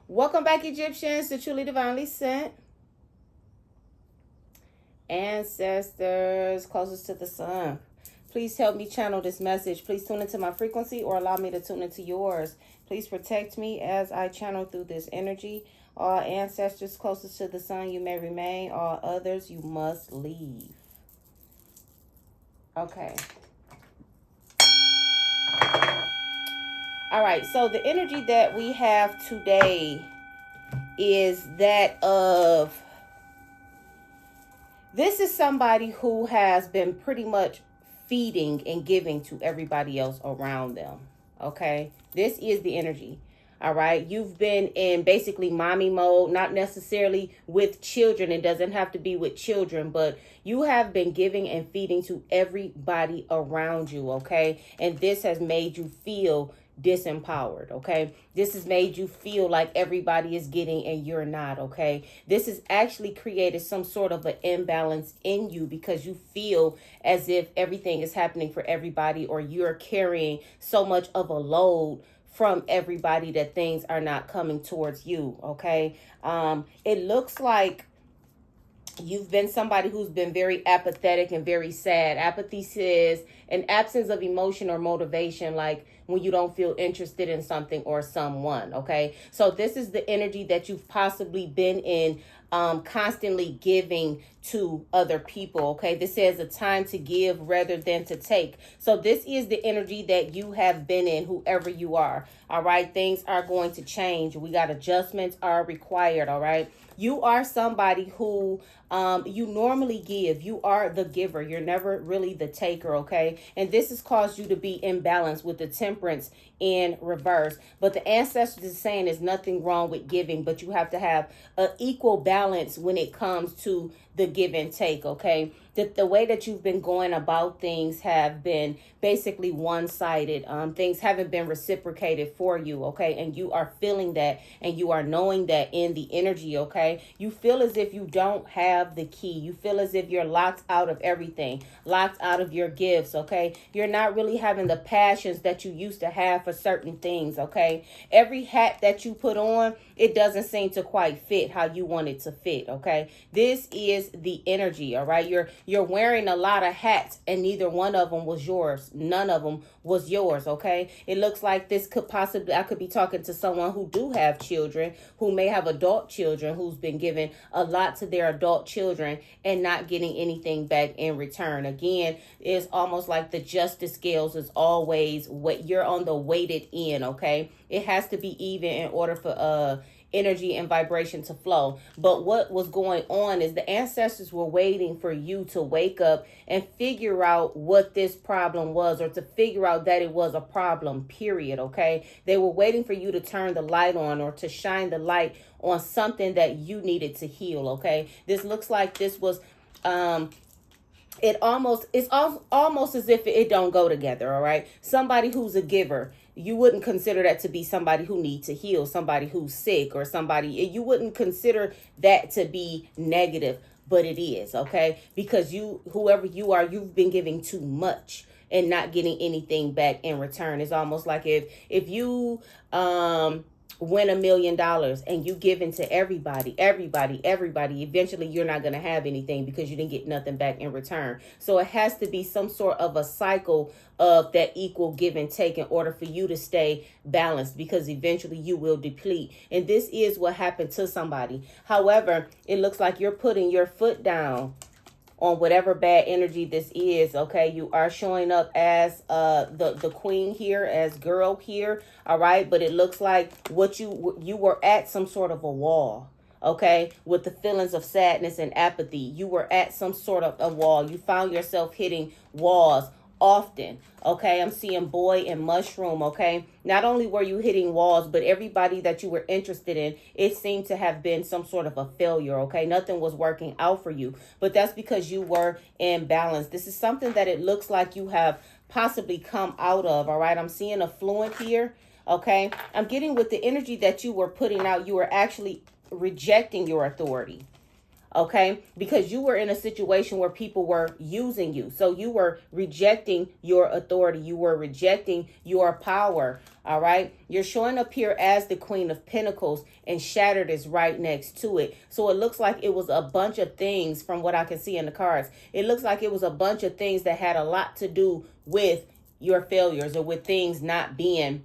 Welcome back, Egyptians, to Truly Divinely Sent. Ancestors closest to the sun, please help me channel this message. Please tune into my frequency or allow me to tune into yours. Please protect me as I channel through this energy. All ancestors closest to the sun, you may remain. All others, you must leave. Okay. All right, so the energy that we have today is that of, this is somebody who has been pretty much feeding and giving to everybody else around them. Okay, this is the energy. All right, you've been in basically mommy mode, not necessarily with children. It doesn't have to be with children, but you have been giving and feeding to everybody around you. Okay, and this has made you feel disempowered. Okay, this has made you feel like everybody is getting and you're not. Okay, this has actually created some sort of an imbalance in you because you feel as if everything is happening for everybody, or you're carrying so much of a load from everybody that things are not coming towards you. Okay, it looks like you've been somebody who's been very apathetic and very sad. Apathy says an absence of emotion or motivation, like when you don't feel interested in something or someone. Okay, so this is the energy that you've possibly been in, constantly giving to other people. Okay, this says a time to give rather than to take. So this is the energy that you have been in, whoever you are. All right, things are going to change. We got adjustments are required. All right, you are somebody who you normally give. You are the giver. You're never really the taker. Okay, and this has caused you to be imbalanced with the temperance in reverse. But the ancestors is saying there's nothing wrong with giving, but you have to have an equal balance when it comes to the give and take. Okay, the way that you've been going about things have been basically one-sided. Things haven't been reciprocated for you. Okay, and you are feeling that, and you are knowing that in the energy. Okay, you feel as if you don't have the key. You feel as if you're locked out of everything, locked out of your gifts. Okay, you're not really having the passions that you used to have for certain things. Okay, every hat that you put on, it doesn't seem to quite fit how you want it to fit. Okay, this is the energy. All right, you're wearing a lot of hats, and neither one of them was yours. None of them was yours. Okay, it looks like this could possibly, I could be talking to someone who do have children, who may have adult children, who's been giving a lot to their adult children and not getting anything back in return. Again, it's almost like the justice scales is always what you're on the weighted end. Okay, it has to be even in order for energy and vibration to flow. But what was going on is the ancestors were waiting for you to wake up and figure out what this problem was, or to figure out that it was a problem, period. Okay, they were waiting for you to turn the light on, or to shine the light on something that you needed to heal. Okay, this looks like this was it's almost as if it don't go together. All right, somebody who's a giver, you wouldn't consider that to be somebody who needs to heal. Somebody who's sick, or somebody, you wouldn't consider that to be negative, but it is. Okay, because you, whoever you are, you've been giving too much and not getting anything back in return. It's almost like if you win $1 million and you give into everybody, eventually you're not going to have anything because you didn't get nothing back in return. So it has to be some sort of a cycle of that equal give and take in order for you to stay balanced, because eventually you will deplete. And this is what happened to somebody. However, it looks like you're putting your foot down on whatever bad energy this is. Okay, you are showing up as the queen here, as girl here. All right, but it looks like what you were at some sort of a wall. Okay, with the feelings of sadness and apathy, you were at some sort of a wall. You found yourself hitting walls often. Okay, I'm seeing boy and mushroom. Okay, not only were you hitting walls, but everybody that you were interested in, it seemed to have been some sort of a failure. Okay, nothing was working out for you, but that's because you were in balance. This is something that it looks like you have possibly come out of. All right, I'm seeing affluent here. Okay, I'm getting with the energy that you were putting out, you were actually rejecting your authority. Okay, because you were in a situation where people were using you. So you were rejecting your authority. You were rejecting your power. All right. You're showing up here as the Queen of Pentacles, and Shattered is right next to it. So it looks like it was a bunch of things from what I can see in the cards. It looks like it was a bunch of things that had a lot to do with your failures or with things not being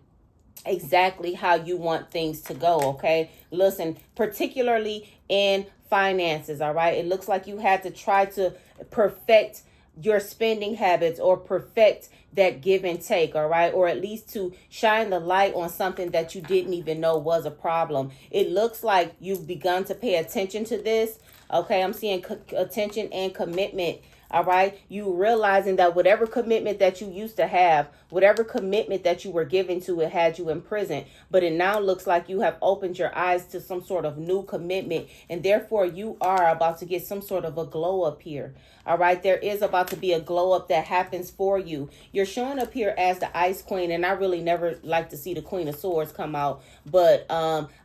exactly how you want things to go. Okay, listen, particularly in finances. All right, it looks like you had to try to perfect your spending habits or perfect that give and take. All right, or at least to shine the light on something that you didn't even know was a problem. It looks like you've begun to pay attention to this. Okay, I'm seeing attention and commitment. All right. You realizing that whatever commitment that you used to have, whatever commitment that you were given to, it had you in prison. But it now looks like you have opened your eyes to some sort of new commitment. And therefore, you are about to get some sort of a glow up here. All right. There is about to be a glow up that happens for you. You're showing up here as the Ice Queen. And I really never like to see the Queen of Swords come out. But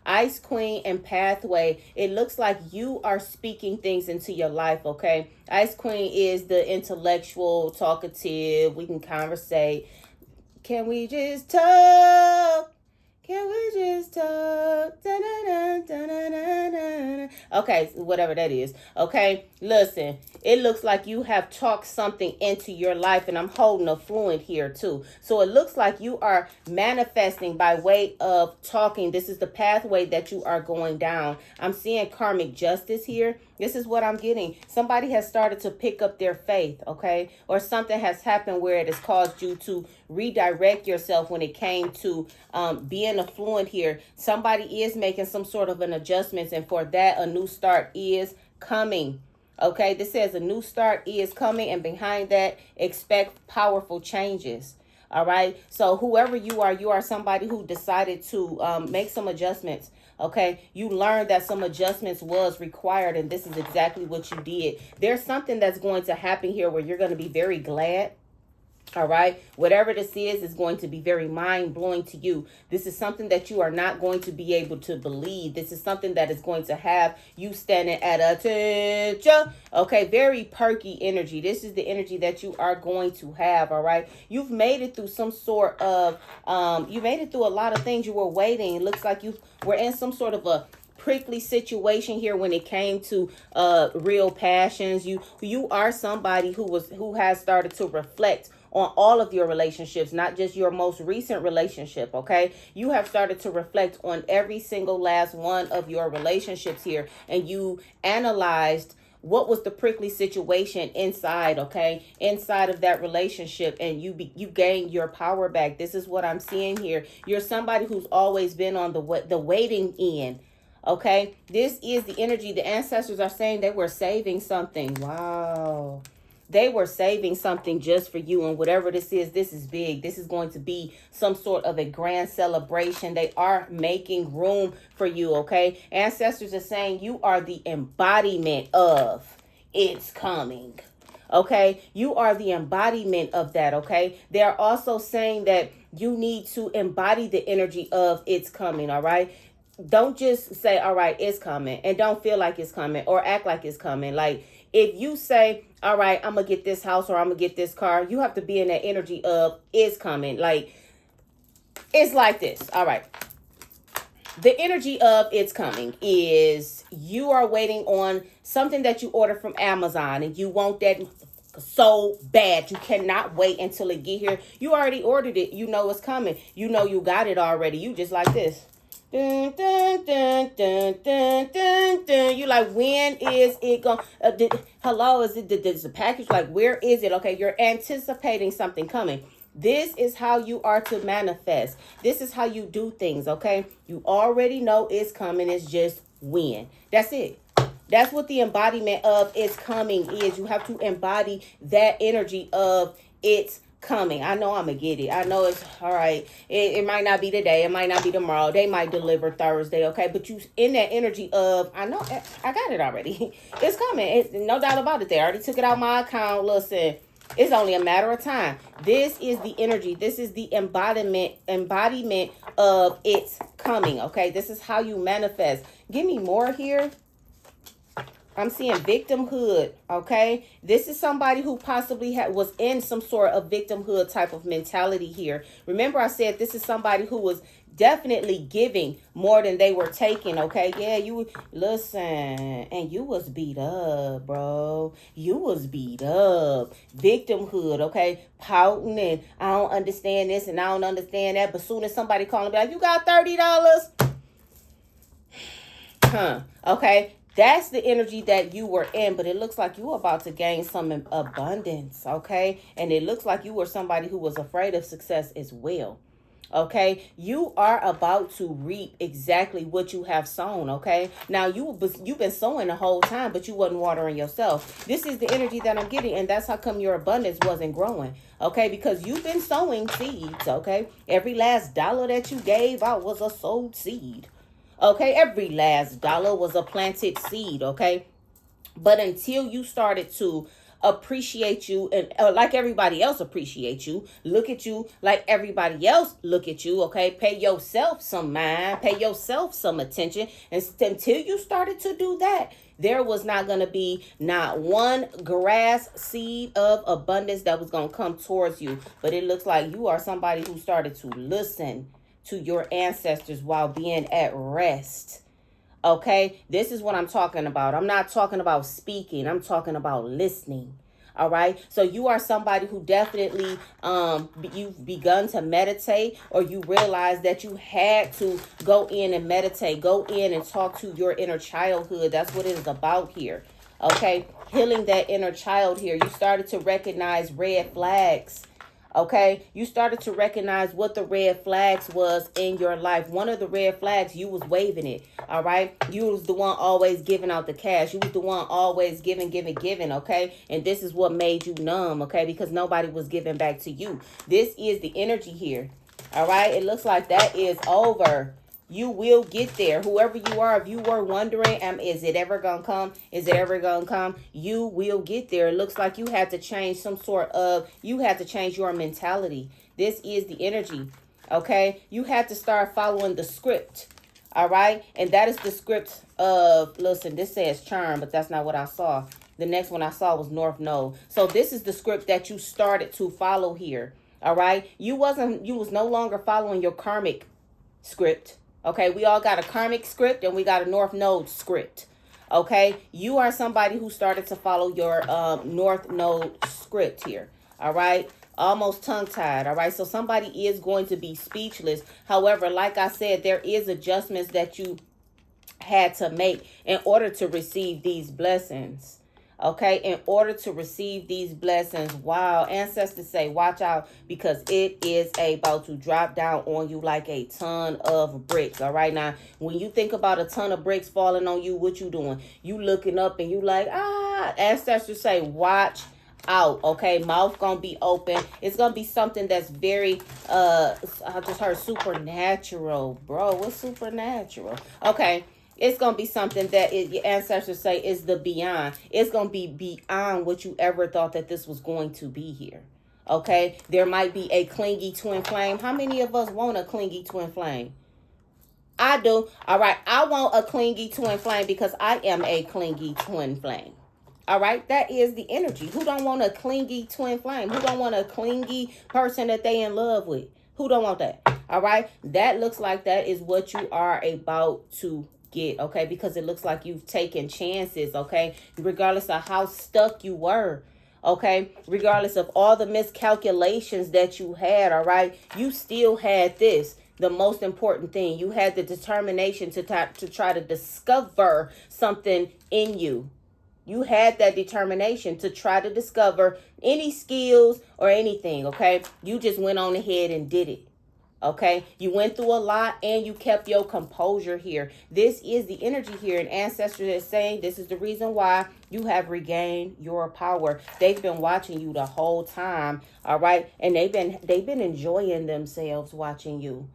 Ice Queen and Pathway, it looks like you are speaking things into your life. Okay. Ice Queen is the intellectual, talkative. We can conversate. Can we just talk? Can we just talk? Da-da-da-da-da-da-da. Okay, whatever that is. Okay, listen. It looks like you have talked something into your life, and I'm holding a fluent here too. So it looks like you are manifesting by way of talking. This is the pathway that you are going down. I'm seeing karmic justice here. This is what I'm getting. Somebody has started to pick up their faith, okay? Or something has happened where it has caused you to redirect yourself when it came to being affluent here. Somebody is making some sort of an adjustment, and for that, a new start is coming. Okay, this says a new start is coming, and behind that, expect powerful changes. All right, so whoever you are somebody who decided to make some adjustments. Okay, you learned that some adjustments was required, and this is exactly what you did. There's something that's going to happen here where you're going to be very glad. All right. Whatever this is going to be very mind-blowing to you. This is something that you are not going to be able to believe. This is something that is going to have you standing at attention. Okay. Very perky energy. This is the energy that you are going to have. All right. You've made it through some sort of, you made it through a lot of things. You were waiting. It looks like you were in some sort of a prickly situation here when it came to real passions. You are somebody who has started to reflect on all of your relationships, not just your most recent relationship. Okay, you have started to reflect on every single last one of your relationships here, and you analyzed what was the prickly situation inside, okay, inside of that relationship, and you gained your power back. This is what I'm seeing here. You're somebody who's always been on the waiting end. Okay, this is the energy. The ancestors are saying they were saving something. Wow. They were saving something just for you. And whatever this is big. This is going to be some sort of a grand celebration. They are making room for you, okay? Ancestors are saying you are the embodiment of it's coming. Okay? You are the embodiment of that, okay? They're also saying that you need to embody the energy of it's coming, all right? Don't just say, all right, it's coming, and don't feel like it's coming or act like it's coming. Like, if you say, all right, I'm going to get this house or I'm going to get this car, you have to be in that energy of it's coming. Like, it's like this. All right. The energy of it's coming is you are waiting on something that you ordered from Amazon, and you want that so bad. You cannot wait until it get here. You already ordered it. You know it's coming. You know you got it already. You just like this. Dun, dun, dun, dun, dun, dun, dun. You like, when is it going? Hello, is it the package? Like, where is it? Okay, you're anticipating something coming. This is how you are to manifest. This is how you do things, okay? You already know it's coming. It's just when. That's it. That's what the embodiment of it's coming is. You have to embody that energy of it's coming. I know I'm gonna get it. I know it's all right. It might not be today. It might not be tomorrow. They might deliver Thursday. Okay, but you in that energy of I know I got it already. It's coming. It's no doubt about it. They already took it out my account. Listen, it's only a matter of time. This is the energy. This is the embodiment of it's coming. Okay, this is how you manifest. Give me more here. I'm seeing victimhood, okay? This is somebody who possibly was in some sort of victimhood type of mentality here. Remember I said this is somebody who was definitely giving more than they were taking, okay? Yeah, you listen, and you was beat up, bro. You was beat up. Victimhood, okay? Pouting and I don't understand this and I don't understand that. But soon as somebody calling me like, you got $30? Okay? That's the energy that you were in, but it looks like you were about to gain some abundance, okay? And it looks like you were somebody who was afraid of success as well. Okay, you are about to reap exactly what you have sown. Okay, now you've been sowing the whole time, but you wasn't watering yourself. This is the energy that I'm getting, and that's how come your abundance wasn't growing. Okay, because you've been sowing seeds. Okay, every last dollar that you gave out was a sowed seed. Okay, every last dollar was a planted seed. Okay, but until you started to appreciate you and like everybody else appreciate you, look at you like everybody else look at you, okay? Pay yourself some mind, pay yourself some attention. And until you started to do that, there was not going to be not one grass seed of abundance that was going to come towards you. But it looks like you are somebody who started to listen to your ancestors while being at rest. Okay, this is what I'm talking about. I'm not talking about speaking. I'm talking about listening. All right. So you are somebody who definitely you've begun to meditate, or you realize that you had to go in and meditate, go in and talk to your inner childhood. That's what it is about here. Okay. Healing that inner child here. You started to recognize red flags. Okay, you started to recognize what the red flags was in your life. One of the red flags, you was waving it. All right, you was the one always giving out the cash. You was the one always giving. Okay, and this is what made you numb. Okay, because nobody was giving back to you. This is the energy here. All right, it looks like that is over. You will get there. Whoever you are, if you were wondering, is it ever going to come? Is it ever going to come? You will get there. It looks like you had to change you had to change your mentality. This is the energy, okay? You had to start following the script, all right? And that is the script of, listen, this says charm, but that's not what I saw. The next one I saw was North Node. So this is the script that you started to follow here, all right? You was no longer following your karmic script. Okay, we all got a karmic script and we got a North Node script. Okay, you are somebody who started to follow your North Node script here. All right, almost tongue-tied. All right, so somebody is going to be speechless. However, like I said, there is adjustments that you had to make in order to receive these blessings. Okay, in order to receive these blessings. Wow, ancestors say watch out, because it is about to drop down on you like a ton of bricks. All right, now when you think about a ton of bricks falling on you, what you doing? You looking up and you like, ancestors say watch out. Okay, mouth gonna be open. It's gonna be something that's very I just heard supernatural. Bro, what's supernatural? Okay, it's going to be something that your ancestors say is the beyond. It's going to be beyond what you ever thought that this was going to be here. Okay? There might be a clingy twin flame. How many of us want a clingy twin flame? I do. All right. I want a clingy twin flame because I am a clingy twin flame. All right. That is the energy. Who don't want a clingy twin flame? Who don't want a clingy person that they in love with? Who don't want that? All right. That looks like that is what you are about to get, okay? Because it looks like you've taken chances, okay? Regardless of how stuck you were, okay? Regardless of all the miscalculations that you had, all right? You still had this. The most important thing, you had the determination to try to discover something in you. You had that determination to try to discover any skills or anything, okay? You just went on ahead and did it. Okay, you went through a lot and you kept your composure here. This is the energy here. And ancestors is saying this is the reason why you have regained your power. They've been watching you the whole time. All right. And they've been enjoying themselves watching you.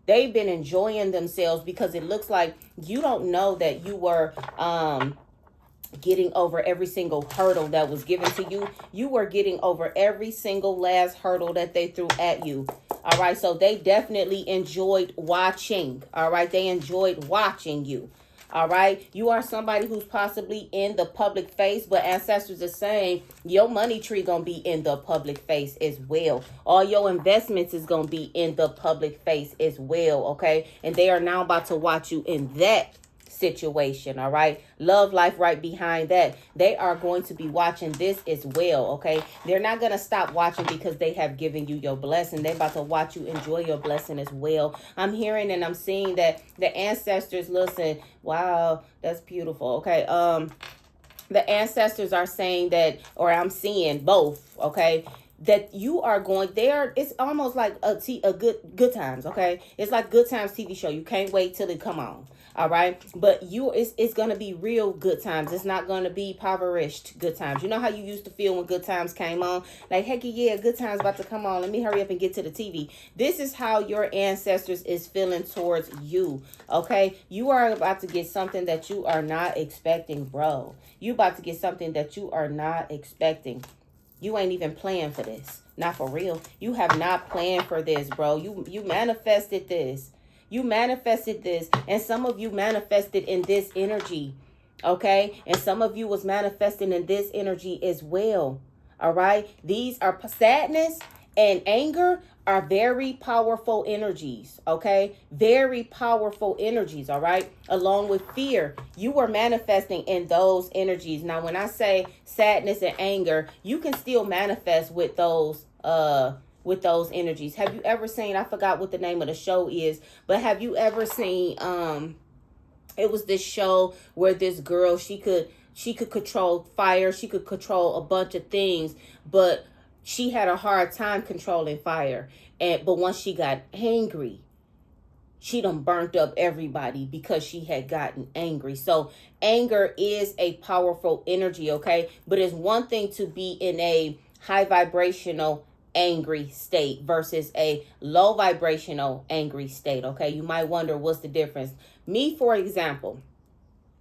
They've been enjoying themselves because it looks like you don't know that you were getting over every single hurdle that was given to you. You were getting over every single last hurdle that they threw at you. All right, so they definitely enjoyed watching. All right, they enjoyed watching you. All right. You are somebody who's possibly in the public face, but ancestors are saying your money tree going to be in the public face as well. All your investments is going to be in the public face as well. Okay. And they are now about to watch you in that situation. All right. Love life right behind that. They are going to be watching this as well. Okay. They're not going to stop watching because they have given you your blessing. They're about to watch you enjoy your blessing as well. I'm hearing and I'm seeing that the ancestors, listen, wow, that's beautiful. Okay. The ancestors are saying that, or I'm seeing both. Okay. That you are going there. It's almost like a good times. Okay. It's like good times TV show. You can't wait till it come on. All right. But it's going to be real good times. It's not going to be impoverished good times. You know how you used to feel when good times came on? Like, heck yeah, good times about to come on. Let me hurry up and get to the TV. This is how your ancestors is feeling towards you. Okay. You are about to get something that you are not expecting, bro. You about to get something that you are not expecting. You ain't even planned for this. Not for real. You have not planned for this, bro. You manifested this. You manifested this. And some of you manifested in this energy. Okay? And some of you was manifesting in this energy as well. All right? These are sadness and anger are very powerful energies, okay? Very powerful energies, all right? Along with fear, you were manifesting in those energies. Now, when I say sadness and anger, you can still manifest with those energies. Have you ever seen, I forgot what the name of the show is, but have you ever seen, it was this show where this girl, she could control fire, she could control a bunch of things, but she had a hard time controlling fire. But once she got angry, she done burnt up everybody because she had gotten angry. So anger is a powerful energy, okay? But it's one thing to be in a high vibrational angry state versus a low vibrational angry state, okay? You might wonder what's the difference. Me, for example,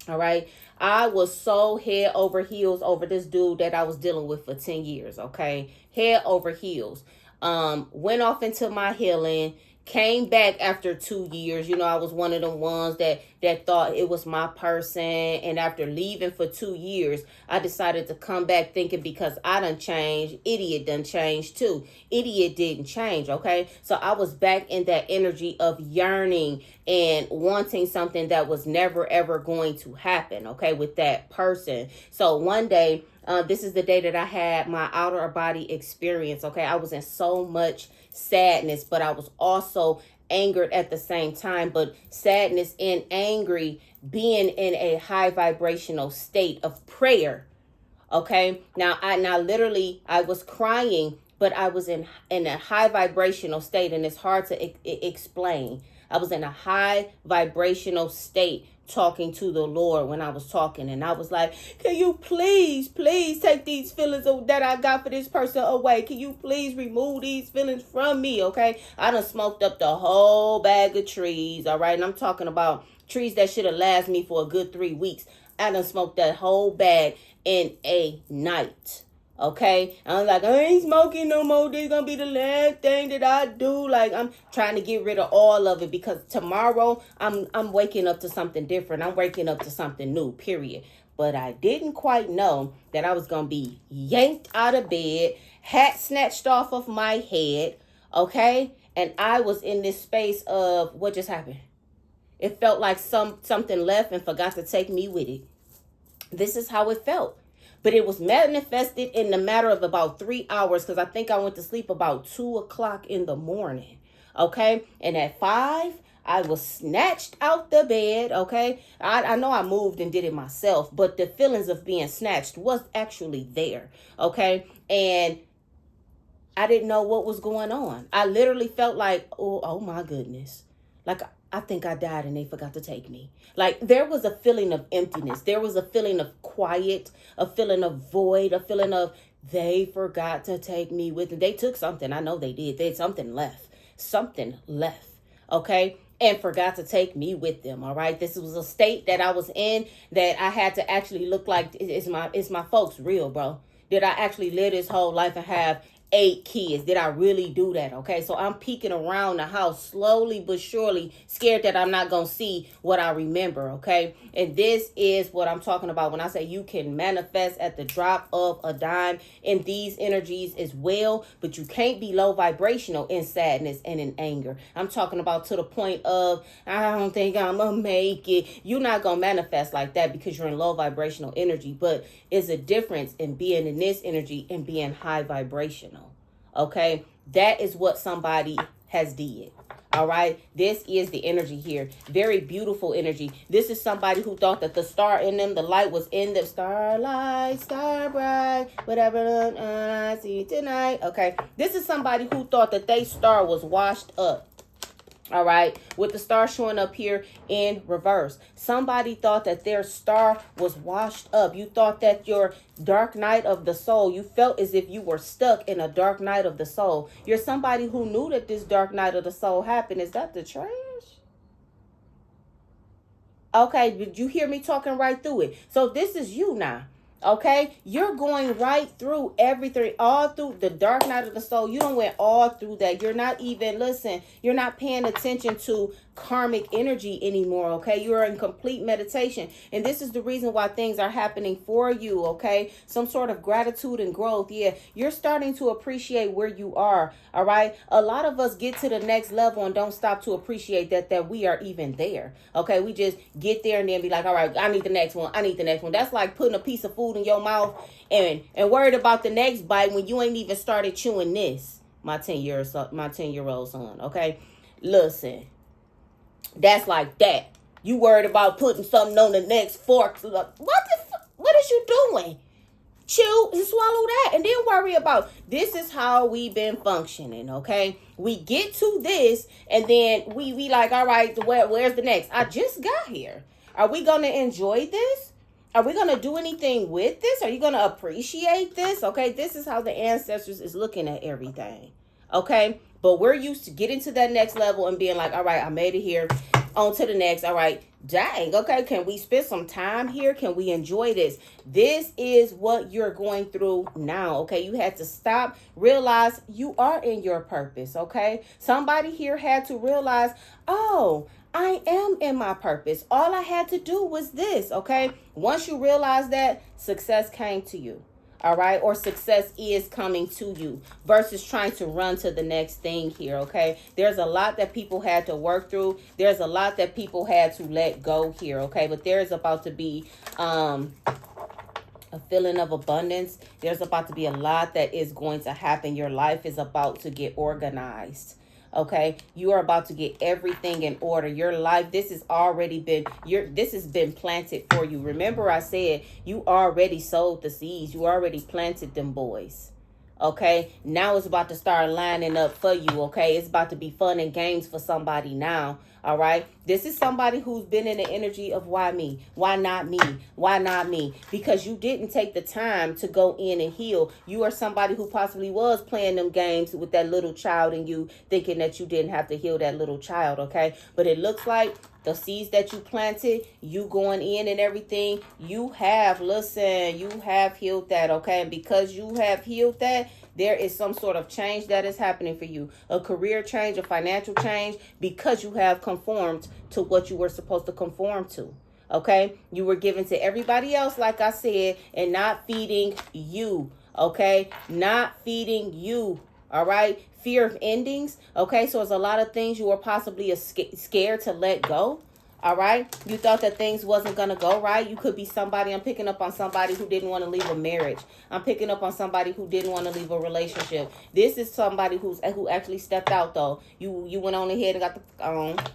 all right, I was so head over heels over this dude that I was dealing with for 10 years, okay? Head over heels. Went off into my healing, came back after 2 years. You know, I was one of the ones that thought it was my person. And after leaving for 2 years, I decided to come back thinking because I done changed, idiot done changed too. Idiot didn't change, okay? So I was back in that energy of yearning and wanting something that was never, ever going to happen, okay, with that person. So one day, this is the day that I had my outer body experience, okay? I was in so much sadness, but I was also angered at the same time. But sadness and angry, being in a high vibrational state of prayer, okay? Now literally, I was crying, but I was in a high vibrational state, and it's hard to explain. I was in a high vibrational state talking to the Lord when I was talking, and I was like, can you please take these feelings that I got for this person away? Can you please remove these feelings from me? Okay, I done smoked up the whole bag of trees, all right? And I'm talking about trees that should have lasted me for a good 3 weeks. I done smoked that whole bag in a night. Okay, I'm like, I ain't smoking no more. This gonna be the last thing that I do. Like, I'm trying to get rid of all of it because tomorrow I'm waking up to something different. I'm waking up to something new, period. But I didn't quite know that I was gonna be yanked out of bed, hat snatched off of my head, okay? And I was in this space of what just happened. It felt like something left and forgot to take me with it. This is how it felt. But it was manifested in the matter of about 3 hours because I think I went to sleep about 2 o'clock in the morning. Okay. And at 5, I was snatched out the bed. Okay. I know I moved and did it myself, but the feelings of being snatched was actually there. Okay. And I didn't know what was going on. I literally felt like, oh my goodness. Like, I think I died and they forgot to take me. Like, there was a feeling of emptiness. There was a feeling of quiet, a feeling of void, a feeling of they forgot to take me with them. They took something. I know they did. They had something left. Something left. Okay. And forgot to take me with them. All right. This was a state that I was in that I had to actually look like, is my folks real, bro? Did I actually live this whole life and have 8 kids. Did I really do that? Okay, so I'm peeking around the house slowly but surely, scared that I'm not gonna see what I remember. Okay, and this is what I'm talking about when I say you can manifest at the drop of a dime in these energies as well, but you can't be low vibrational in sadness and in anger. I'm talking about to the point of, I don't think I'm gonna make it. You're not gonna manifest like that because you're in low vibrational energy, but it's a difference in being in this energy and being high vibrational. Okay, that is what somebody has did. All right, this is the energy here. Very beautiful energy. This is somebody who thought that the star in them, the light was in them. Starlight, star bright, whatever I see tonight. Okay, this is somebody who thought that they star was washed up. All right, with the star showing up here in reverse. Somebody thought that their star was washed up. You thought that your dark night of the soul, you felt as if you were stuck in a dark night of the soul. You're somebody who knew that this dark night of the soul happened. Is that the trash? Okay, did you hear me talking right through it? So this is you now. Okay, you're going right through everything, all through the dark night of the soul. You don't went all through that. You're not even, listen, you're not paying attention to karmic energy anymore. Okay, you're in complete meditation, and this is the reason why things are happening for you. Okay, some sort of gratitude and growth. Yeah, you're starting to appreciate where you are. All right, a lot of us get to the next level and don't stop to appreciate that we are even there. Okay, we just get there and then be like, all right, I need the next one. I need the next one. That's like putting a piece of food in your mouth and worried about the next bite when you ain't even started chewing this. My 10-year-old son. Okay, listen. That's like that. You worried about putting something on the next fork. What is you doing? Chew and swallow that and then worry about. This is how we've been functioning. Okay, we get to this and then we like, all right, where's the next? I just got here. Are we gonna enjoy this? Are we gonna do anything with this? Are you gonna appreciate this? Okay, this is how the ancestors is looking at everything. Okay, but we're used to getting to that next level and being like, all right, I made it here, on to the next. All right, dang, okay, can we spend some time here? Can we enjoy this? This is what you're going through now. Okay, you had to stop, realize you are in your purpose. Okay, somebody here had to realize, oh, I am in my purpose. All I had to do was this. Okay, once you realize that, success came to you. All right, or success is coming to you versus trying to run to the next thing here. Okay, there's a lot that people had to work through. There's a lot that people had to let go here. Okay, but there's about to be a feeling of abundance. There's about to be a lot that is going to happen. Your life is about to get organized. Okay, you are about to get everything in order. Your life, this has already been this has been planted for you. Remember, I said you already sowed the seeds. You already planted them boys. Okay, now it's about to start lining up for you. Okay, it's about to be fun and games for somebody now. All right, this is somebody who's been in the energy of why me? Why not me? Why not me? Because you didn't take the time to go in and heal. You are somebody who possibly was playing them games with that little child in you, thinking that you didn't have to heal that little child. Okay, but it looks like the seeds that you planted, you going in and everything, you have healed that. Okay, and because you have healed that, there is some sort of change that is happening for you. A career change, a financial change, because you have conformed to what you were supposed to conform to. Okay? You were given to everybody else, like I said, and not feeding you. Okay? Not feeding you. All right? Fear of endings. Okay? So there's a lot of things you were possibly scared to let go. All right. You thought that things wasn't going to go right. You could be somebody. I'm picking up on somebody who didn't want to leave a marriage. I'm picking up on somebody who didn't want to leave a relationship. This is somebody who actually stepped out, though. You went on ahead and got the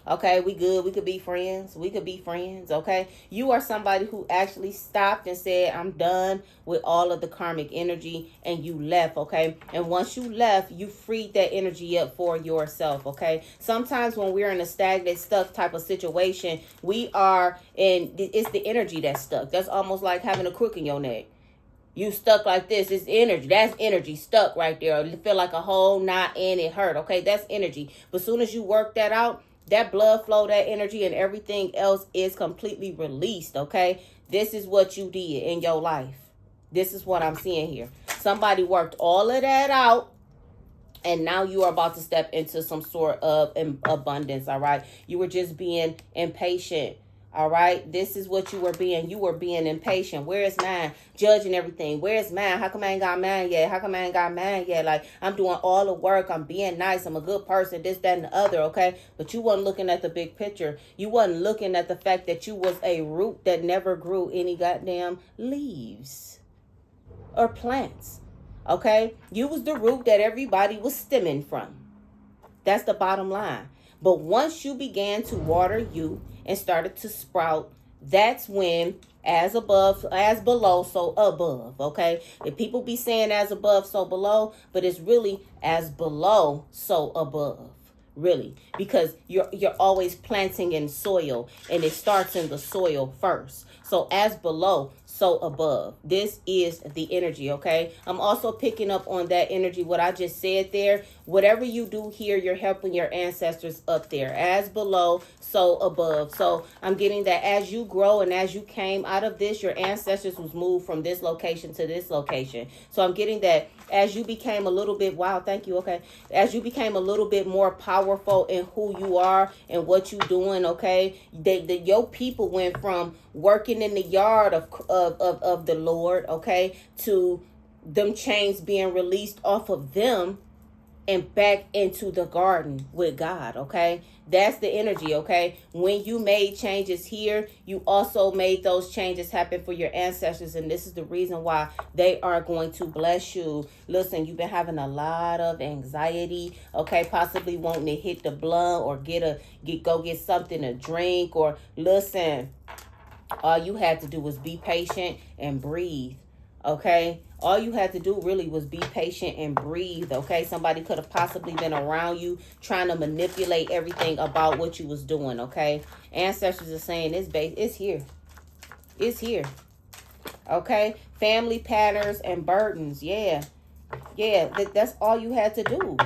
okay, we good. We could be friends. We could be friends. Okay. You are somebody who actually stopped and said, I'm done with all of the karmic energy, and you left. Okay. And once you left, you freed that energy up for yourself. Okay. Sometimes when we're in a stagnant, stuck type of situation, we are in, it's the energy that's stuck. That's almost like having a crook in your neck. You stuck like this. It's energy. That's energy stuck right there. You feel like a whole knot and it hurt. Okay, that's energy. But as soon as you work that out, that blood flow, that energy, and everything else is completely released. Okay, this is what you did in your life. This is what I'm seeing here. Somebody worked all of that out. And now you are about to step into some sort of abundance, all right? You were just being impatient, all right? This is what you were being. You were being impatient. Where is mine? Judging everything. Where is mine? How come I ain't got mine yet? How come I ain't got mine yet? Like, I'm doing all the work. I'm being nice. I'm a good person. This, that, and the other, okay? But you wasn't looking at the big picture. You wasn't looking at the fact that you was a root that never grew any goddamn leaves or plants. Okay, you was the root that everybody was stemming from. That's the bottom line. But once you began to water you and started to sprout, that's when as above, as below, so above. Okay, if people be saying as above, so below, but it's really as below, so above. Really, because you're always planting in soil, and it starts in the soil first. So as below, so above. This is the energy, okay? I'm also picking up on that energy, what I just said there. Whatever you do here, you're helping your ancestors up there. As below, so above. So I'm getting that as you grow and as you came out of this, your ancestors was moved from this location to this location. So I'm getting that as you became a little bit, wow, thank you, okay? As you became a little bit more powerful in who you are and what you doing, okay? Your people went from working in the yard of the Lord, okay, to them chains being released off of them and back into the garden with God, okay? That's the energy, okay? When you made changes here, you also made those changes happen for your ancestors, and this is the reason why they are going to bless you. Listen, you've been having a lot of anxiety, okay? Possibly wanting to hit the blunt or go get something to drink, or listen, all you had to do was be patient and breathe, okay? All you had to do really was be patient and breathe, okay? Somebody could have possibly been around you trying to manipulate everything about what you was doing, okay? Ancestors are saying it's here. It's here, okay? Family patterns and burdens, yeah. That's all you had to do.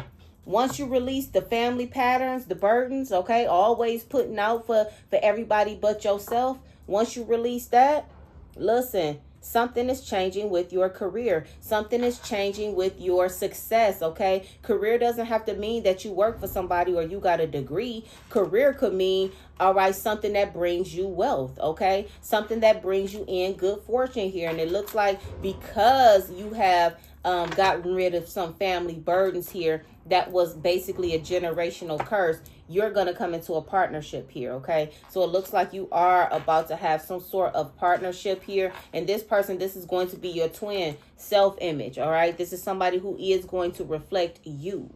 Once you release the family patterns, the burdens, okay? Always putting out for everybody but yourself. Once you release that, listen, something is changing with your career. Something is changing with your success, okay? Career doesn't have to mean that you work for somebody or you got a degree. Career could mean, all right, something that brings you wealth, okay? Something that brings you in good fortune here. And it looks like because you have gotten rid of some family burdens here, that was basically a generational curse, you're going to come into a partnership here, okay? So it looks like you are about to have some sort of partnership here. And this person, this is going to be your twin self-image, all right? This is somebody who is going to reflect you,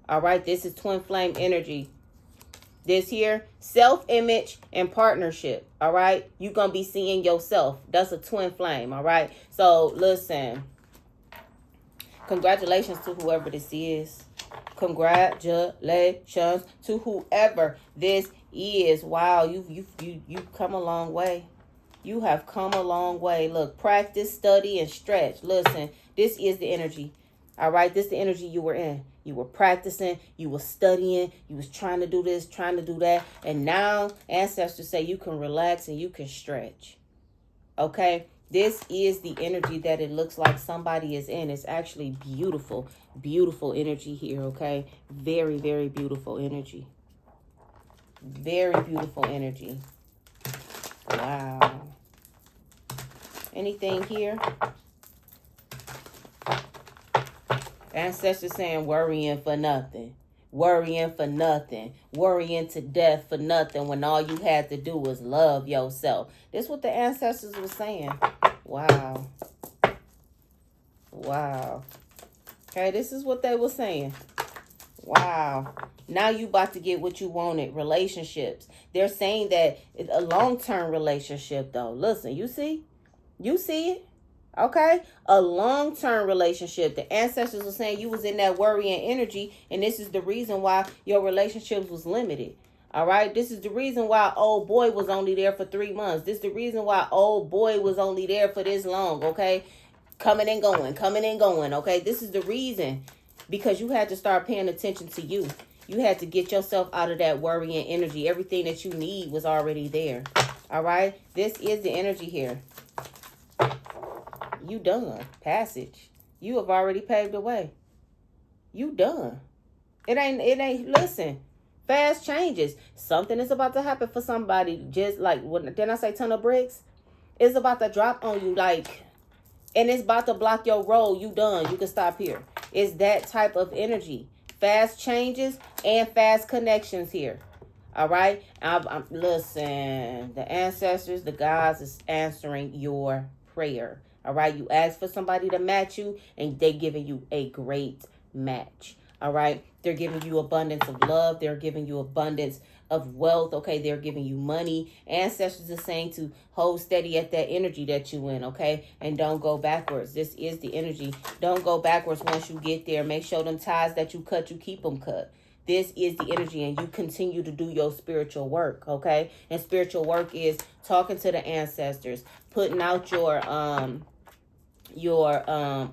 all right? This is twin flame energy. This here, self-image and partnership, all right? You're going to be seeing yourself. That's a twin flame, all right? So listen, congratulations to whoever this is. Congratulations to whoever this is. Wow, you've come a long way. You have come a long way. Look, practice, study, and stretch. Listen, this is the energy. All right, this is the energy you were in. You were practicing, you were studying, you was trying to do this, trying to do that. And now ancestors say you can relax and you can stretch. Okay? This is the energy that it looks like somebody is in. It's actually beautiful, beautiful energy here, okay? Very, very beautiful energy. Very beautiful energy. Wow. Anything here? Ancestors saying worrying for nothing. Worrying for nothing. Worrying to death for nothing when all you had to do was love yourself. This is what the ancestors were saying. Wow. Wow. Okay, this is what they were saying. Wow. Now you about to get what you wanted. Relationships. They're saying that it's a long-term relationship, though. Listen, you see? You see it? Okay? A long-term relationship. The ancestors are saying you was in that worrying energy, and this is the reason why your relationships was limited. All right? This is the reason why old boy was only there for 3 months. This is the reason why old boy was only there for this long, okay? Coming and going, okay? This is the reason, because you had to start paying attention to you. You had to get yourself out of that worrying energy. Everything that you need was already there. All right? This is the energy here. You done. Passage. You have already paved the way. You done. Listen, fast changes. Something is about to happen for somebody. Just like, didn't I say ton of bricks? It's about to drop on you, like, and it's about to block your road. You done. You can stop here. It's that type of energy. Fast changes and fast connections here. All right. Listen, the ancestors, the gods is answering your prayer. All right. You ask for somebody to match you, and they giving you a great match. All right. They're giving you abundance of love. They're giving you abundance of wealth. Okay. They're giving you money. Ancestors are saying to hold steady at that energy that you in. Okay. And don't go backwards. This is the energy. Don't go backwards once you get there. Make sure them ties that you cut, you keep them cut. This is the energy, and you continue to do your spiritual work, okay? And spiritual work is talking to the ancestors, putting out your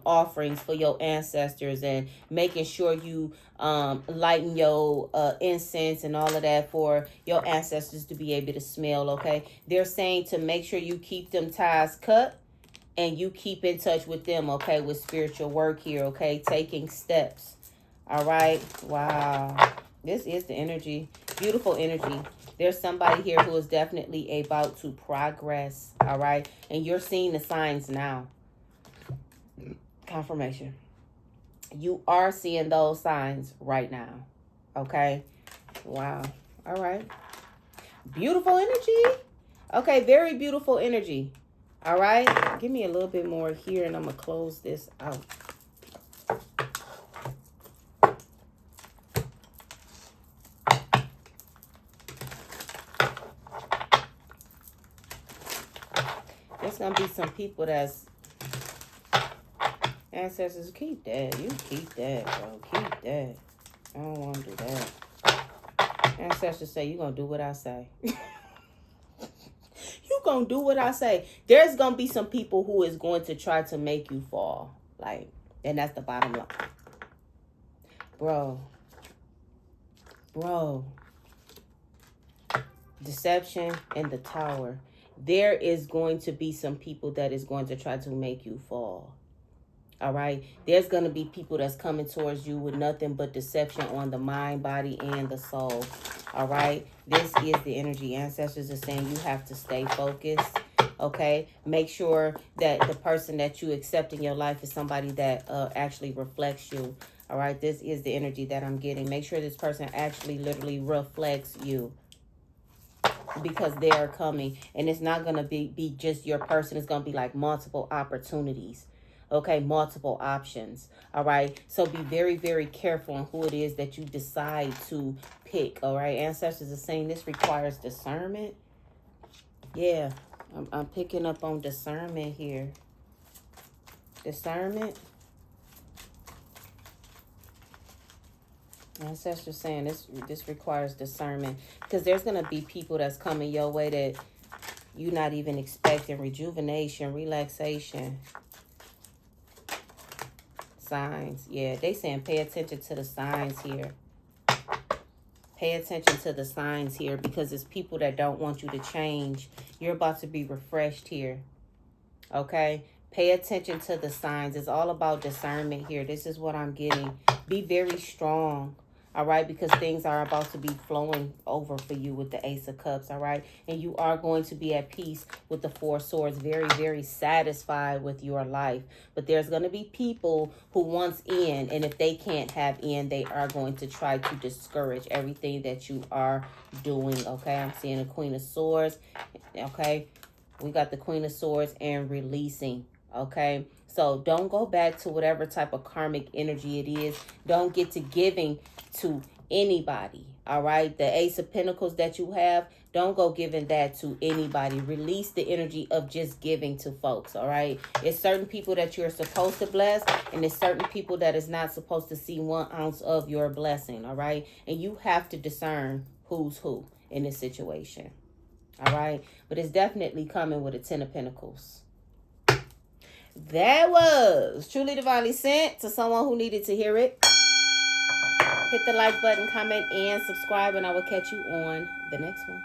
offerings for your ancestors, and making sure you lighten your incense and all of that for your ancestors to be able to smell, okay? They're saying to make sure you keep them ties cut and you keep in touch with them, okay, with spiritual work here, okay? Taking steps. All right. Wow. This is the energy. Beautiful energy. There's somebody here who is definitely about to progress. All right. And you're seeing the signs now. Confirmation. You are seeing those signs right now. Okay. Wow. All right. Beautiful energy. Okay. Very beautiful energy. All right. Give me a little bit more here, and I'm going to close this out. There's going to be some people that's ancestors. Keep that. You keep that, bro. Keep that. I don't want to do that. Ancestors say, you're going to do what I say. You going to do what I say. There's going to be some people who is going to try to make you fall. Like, and that's the bottom line. Bro. Deception and the Tower. There is going to be some people that is going to try to make you fall. All right. There's going to be people that's coming towards you with nothing but deception on the mind, body, and the soul. All right. This is the energy. Ancestors are saying you have to stay focused. Okay. Make sure that the person that you accept in your life is somebody that actually reflects you. All right. This is the energy that I'm getting. Make sure this person actually literally reflects you. Because they are coming, and it's not going to be just your person. It's going to be like multiple opportunities. Okay, multiple options. All right. So be very, very careful on who it is that you decide to pick. All right. Ancestors are saying this requires discernment. Yeah, I'm picking up on discernment here. Discernment. Ancestors saying this requires discernment, because there's going to be people that's coming your way that you're not even expecting. Rejuvenation, relaxation. Signs. Yeah, they saying pay attention to the signs here. Pay attention to the signs here, because it's people that don't want you to change. You're about to be refreshed here. Okay? Pay attention to the signs. It's all about discernment here. This is what I'm getting. Be very strong. All right, because things are about to be flowing over for you with the Ace of Cups, all right? And you are going to be at peace with the Four Swords, very, very satisfied with your life. But there's going to be people who wants in, and if they can't have in, they are going to try to discourage everything that you are doing, okay? I'm seeing a Queen of Swords, okay? We got the Queen of Swords and releasing, okay? So don't go back to whatever type of karmic energy it is. Don't get to giving to anybody, all right? The Ace of Pentacles that you have, don't go giving that to anybody. Release the energy of just giving to folks, all right? It's certain people that you're supposed to bless, and it's certain people that is not supposed to see 1 ounce of your blessing, all right? And you have to discern who's who in this situation, all right? But it's definitely coming with a 10 of Pentacles. That was Truly Divinely Sent to someone who needed to hear it. Hit the like button, comment, and subscribe, and I will catch you on the next one.